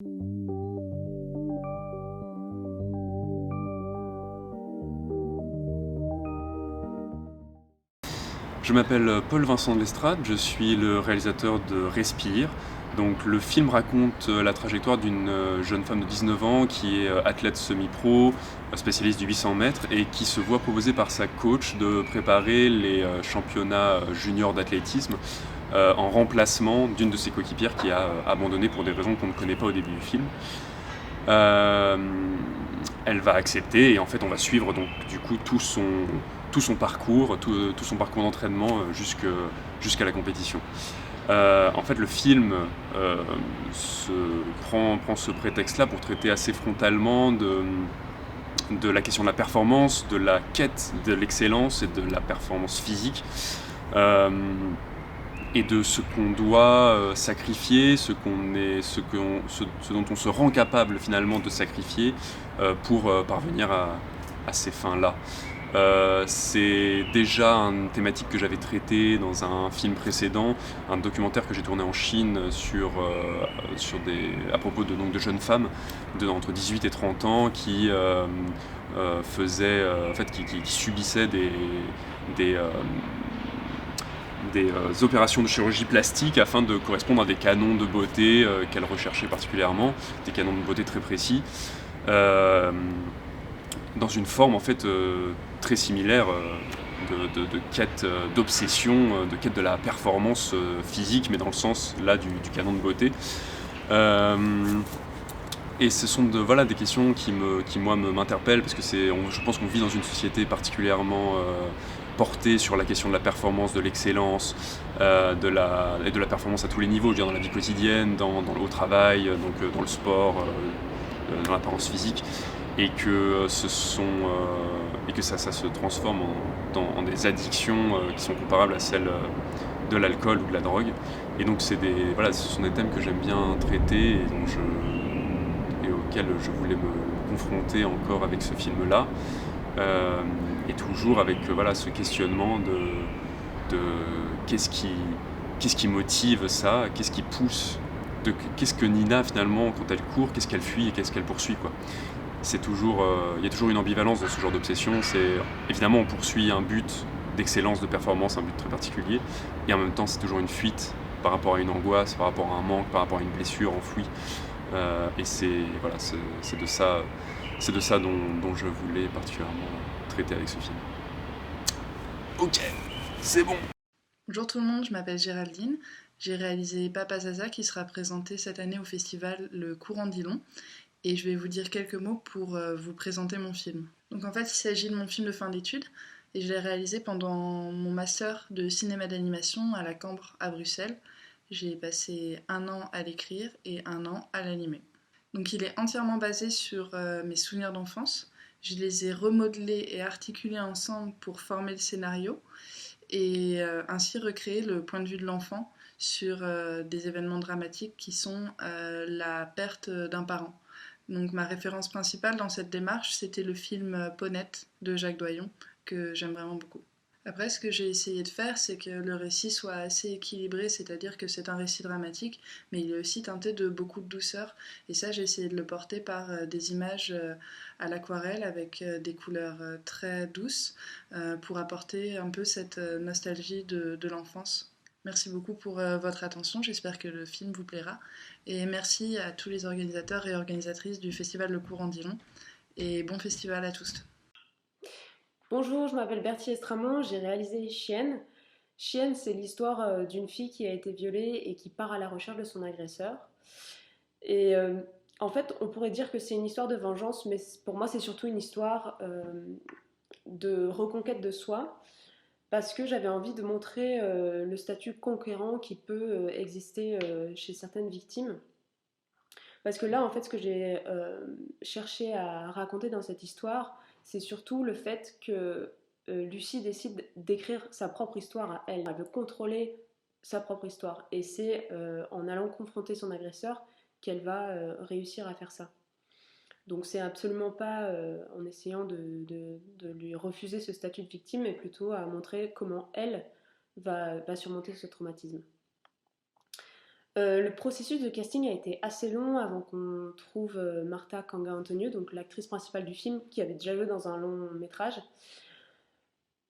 Je m'appelle Paul Vincent de Lestrade, je suis le réalisateur de Respire. Donc le film raconte la trajectoire d'une jeune femme de 19 ans qui est athlète semi-pro, spécialiste du 800 mètres et qui se voit proposer par sa coach de préparer les championnats juniors d'athlétisme en remplacement d'une de ses coéquipières qui a abandonné pour des raisons qu'on ne connaît pas au début du film. Elle va accepter et en fait on va suivre donc du coup tout son parcours, tout son parcours d'entraînement jusqu'à la compétition. En fait le film prend ce prétexte-là pour traiter assez frontalement de la question de la performance, de la quête de l'excellence et de la performance physique. Et de ce qu'on doit sacrifier, ce dont on se rend capable finalement de sacrifier pour parvenir à ces fins-là. C'est déjà une thématique que j'avais traitée dans un film précédent, un documentaire que j'ai tourné en Chine à propos de jeunes femmes entre 18 et 30 ans qui subissaient des opérations de chirurgie plastique afin de correspondre à des canons de beauté qu'elle recherchait particulièrement, des canons de beauté très précis, dans une forme en fait très similaire de quête d'obsession, de quête de la performance physique, mais dans le sens là du canon de beauté. Et ce sont des questions qui moi m'interpellent parce que je pense qu'on vit dans une société particulièrement portée sur la question de la performance, de l'excellence, et de la performance à tous les niveaux, je veux dire dans la vie quotidienne, au travail, dans le sport, dans l'apparence physique, et que ça se transforme en des addictions qui sont comparables à celles de l'alcool ou de la drogue. Et donc ce sont des thèmes que j'aime bien traiter et auquel je voulais me confronter encore avec ce film-là, et toujours avec ce questionnement de qu'est-ce qui motive ça, qu'est-ce qui pousse, qu'est-ce que Nina finalement quand elle court, qu'est-ce qu'elle fuit et qu'est-ce qu'elle poursuit quoi. Il y a toujours une ambivalence dans ce genre d'obsession. Évidemment on poursuit un but d'excellence, de performance, un but très particulier, et en même temps c'est toujours une fuite par rapport à une angoisse, par rapport à un manque, par rapport à une blessure enfouie. Et c'est de ça dont je voulais particulièrement traiter avec ce film. Ok, c'est bon. Bonjour tout le monde, je m'appelle Géraldine. J'ai réalisé Papa Zaza qui sera présenté cette année au festival Le Courant d'Ilon et je vais vous dire quelques mots pour vous présenter mon film. Donc en fait, il s'agit de mon film de fin d'études et je l'ai réalisé pendant mon master de cinéma d'animation à la Cambre à Bruxelles. J'ai passé 1 an à l'écrire et 1 an à l'animer. Donc il est entièrement basé sur mes souvenirs d'enfance. Je les ai remodelés et articulés ensemble pour former le scénario et ainsi recréer le point de vue de l'enfant sur des événements dramatiques qui sont la perte d'un parent. Donc ma référence principale dans cette démarche, c'était le film Ponette de Jacques Doyon, que j'aime vraiment beaucoup. Après, ce que j'ai essayé de faire, c'est que le récit soit assez équilibré, c'est-à-dire que c'est un récit dramatique, mais il est aussi teinté de beaucoup de douceur. Et ça, j'ai essayé de le porter par des images à l'aquarelle avec des couleurs très douces pour apporter un peu cette nostalgie de l'enfance. Merci beaucoup pour votre attention, j'espère que le film vous plaira. Et merci à tous les organisateurs et organisatrices du festival Le Courant d'Ilon. Et bon festival à tous. Bonjour, je m'appelle Bertie Estramont, j'ai réalisé Chienne. Chienne, c'est l'histoire d'une fille qui a été violée et qui part à la recherche de son agresseur. Et en fait, on pourrait dire que c'est une histoire de vengeance, mais pour moi, c'est surtout une histoire de reconquête de soi, parce que j'avais envie de montrer le statut conquérant qui peut exister chez certaines victimes. Parce que là, en fait, ce que j'ai cherché à raconter dans cette histoire, c'est surtout le fait que Lucie décide d'écrire sa propre histoire à elle. Elle veut contrôler sa propre histoire. Et c'est en allant confronter son agresseur qu'elle va réussir à faire ça. Donc c'est absolument pas en essayant de lui refuser ce statut de victime, mais plutôt à montrer comment elle va surmonter ce traumatisme. Le processus de casting a été assez long avant qu'on trouve Martha Kanga-Antonio, donc l'actrice principale du film, qui avait déjà joué dans un long métrage.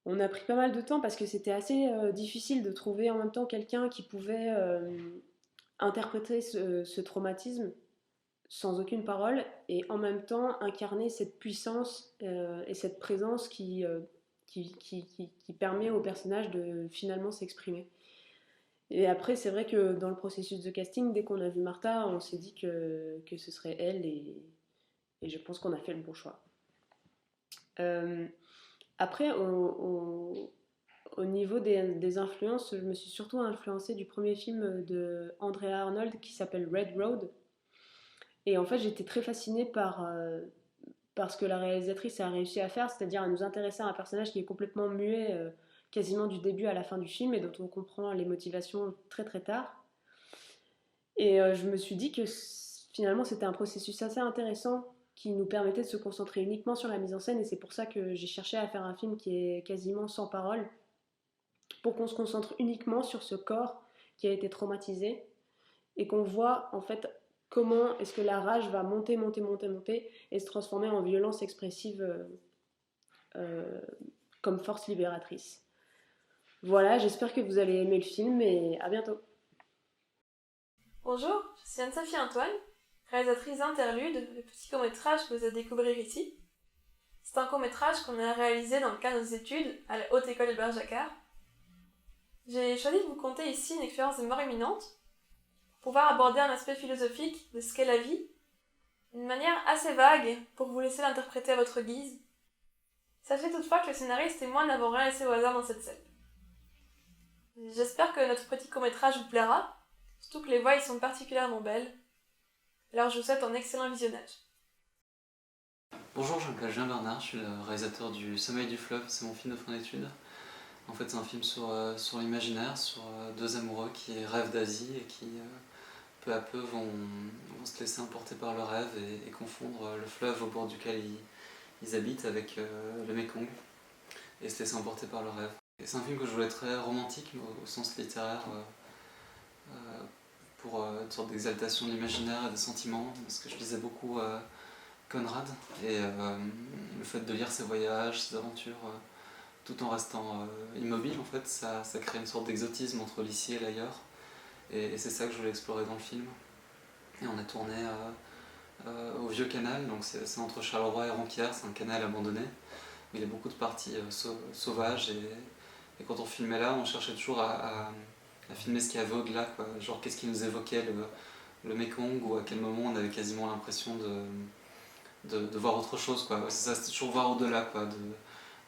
On a pris pas mal de temps parce que c'était assez difficile de trouver en même temps quelqu'un qui pouvait interpréter ce traumatisme sans aucune parole et en même temps incarner cette puissance et cette présence qui permet au personnage de finalement s'exprimer. Et après, c'est vrai que dans le processus de casting, dès qu'on a vu Martha, on s'est dit que ce serait elle et je pense qu'on a fait le bon choix. Euh, Après, au niveau des influences, je me suis surtout influencée du premier film de Andrea Arnold qui s'appelle Red Road. Et en fait, j'étais très fascinée par ce que la réalisatrice a réussi à faire, c'est-à-dire à nous intéresser à un personnage qui est complètement muet, quasiment du début à la fin du film, et dont on comprend les motivations très très tard. Et je me suis dit que finalement, c'était un processus assez intéressant qui nous permettait de se concentrer uniquement sur la mise en scène, et c'est pour ça que j'ai cherché à faire un film qui est quasiment sans parole, pour qu'on se concentre uniquement sur ce corps qui a été traumatisé, et qu'on voit en fait comment est-ce que la rage va monter, monter, monter, monter, et se transformer en violence expressive euh, comme force libératrice. Voilà, j'espère que vous allez aimer le film, et à bientôt. Bonjour, je suis Anne-Sophie Antoine, réalisatrice d'Interlude, le petit court-métrage que vous allez découvrir ici. C'est un court-métrage qu'on a réalisé dans le cadre de nos études à la Haute École de Bergerac. J'ai choisi de vous conter ici une expérience de mort imminente pour pouvoir aborder un aspect philosophique de ce qu'est la vie, d'une manière assez vague pour vous laisser l'interpréter à votre guise. Sachez toutefois que le scénariste et moi n'avons rien laissé au hasard dans cette scène. J'espère que notre petit court-métrage vous plaira, surtout que les voix y sont particulièrement belles. Alors je vous souhaite un excellent visionnage. Bonjour, je m'appelle Jean Bernard, je suis le réalisateur du Sommeil du fleuve, c'est mon film de fin d'études. En fait, c'est un film sur l'imaginaire, sur deux amoureux qui rêvent d'Asie et qui peu à peu vont se laisser emporter par le rêve et confondre le fleuve au bord duquel ils habitent avec le Mékong et se laisser emporter par le rêve. Et c'est un film que je voulais très romantique au sens littéraire pour une sorte d'exaltation de l'imaginaire et des sentiments, parce que je lisais beaucoup Conrad et le fait de lire ses voyages, ses aventures tout en restant immobile, en fait, ça crée une sorte d'exotisme entre l'ici et l'ailleurs. Et c'est ça que je voulais explorer dans le film. Et on a tourné au Vieux Canal, donc c'est entre Charleroi et Ronquières, c'est un canal abandonné. Il y a beaucoup de parties sauvages et quand on filmait là, on cherchait toujours à filmer ce qu'il y avait au-delà, quoi. Genre qu'est-ce qui nous évoquait le Mékong, ou à quel moment on avait quasiment l'impression de voir autre chose, quoi. C'est ça, c'était toujours voir au-delà, quoi,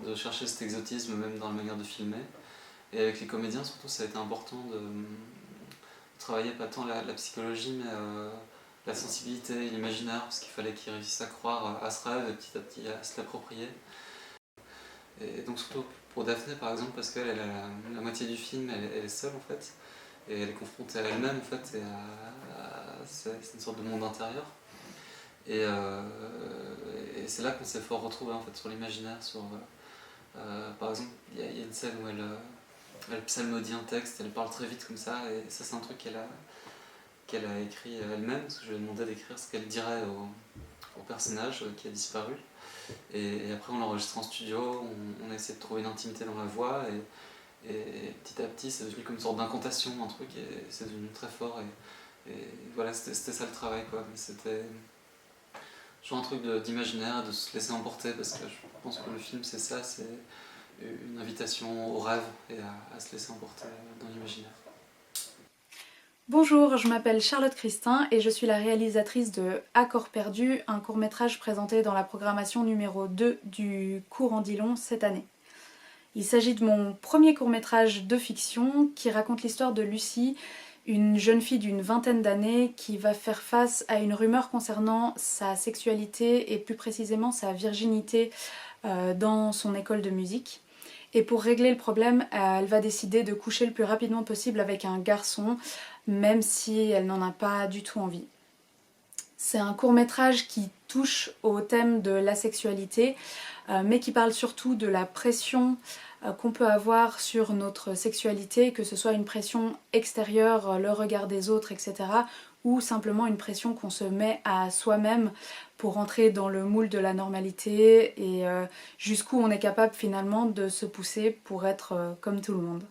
de chercher cet exotisme même dans la manière de filmer. Et avec les comédiens surtout, ça a été important de travailler pas tant la psychologie mais la sensibilité, l'imaginaire, parce qu'il fallait qu'ils réussissent à croire à ce rêve et petit à petit à se l'approprier. Et donc surtout pour Daphné par exemple, parce qu'elle elle a la moitié du film, elle est seule en fait, et elle est confrontée à elle-même en fait, et c'est une sorte de monde intérieur. Et c'est là qu'on s'est fort retrouvé en fait sur l'imaginaire, par exemple, il y a une scène où elle psalmodie un texte, elle parle très vite comme ça, et ça c'est un truc qu'elle a écrit elle-même, parce que je lui ai demandé d'écrire ce qu'elle dirait au personnage qui a disparu. Et après on l'a enregistré en studio, on a essayé de trouver une intimité dans la voix, et petit à petit c'est devenu comme une sorte d'incantation, un truc, et c'est devenu très fort, et voilà, c'était ça le travail, quoi. Mais c'était toujours un truc d'imaginaire, de se laisser emporter, parce que je pense que le film c'est ça, c'est une invitation au rêve et à se laisser emporter dans l'imaginaire. Bonjour, je m'appelle Charlotte Christin et je suis la réalisatrice de Accord perdu, un court-métrage présenté dans la programmation numéro 2 du cours en Dillon cette année. Il s'agit de mon premier court-métrage de fiction qui raconte l'histoire de Lucie, une jeune fille d'une vingtaine d'années qui va faire face à une rumeur concernant sa sexualité et plus précisément sa virginité dans son école de musique. Et pour régler le problème, elle va décider de coucher le plus rapidement possible avec un garçon, même si elle n'en a pas du tout envie. C'est un court-métrage qui touche au thème de la sexualité, mais qui parle surtout de la pression qu'on peut avoir sur notre sexualité, que ce soit une pression extérieure, le regard des autres, etc., ou simplement une pression qu'on se met à soi-même pour entrer dans le moule de la normalité et jusqu'où on est capable finalement de se pousser pour être comme tout le monde.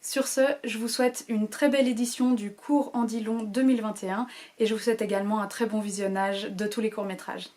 Sur ce, je vous souhaite une très belle édition du cours En dit long 2021 et je vous souhaite également un très bon visionnage de tous les courts-métrages.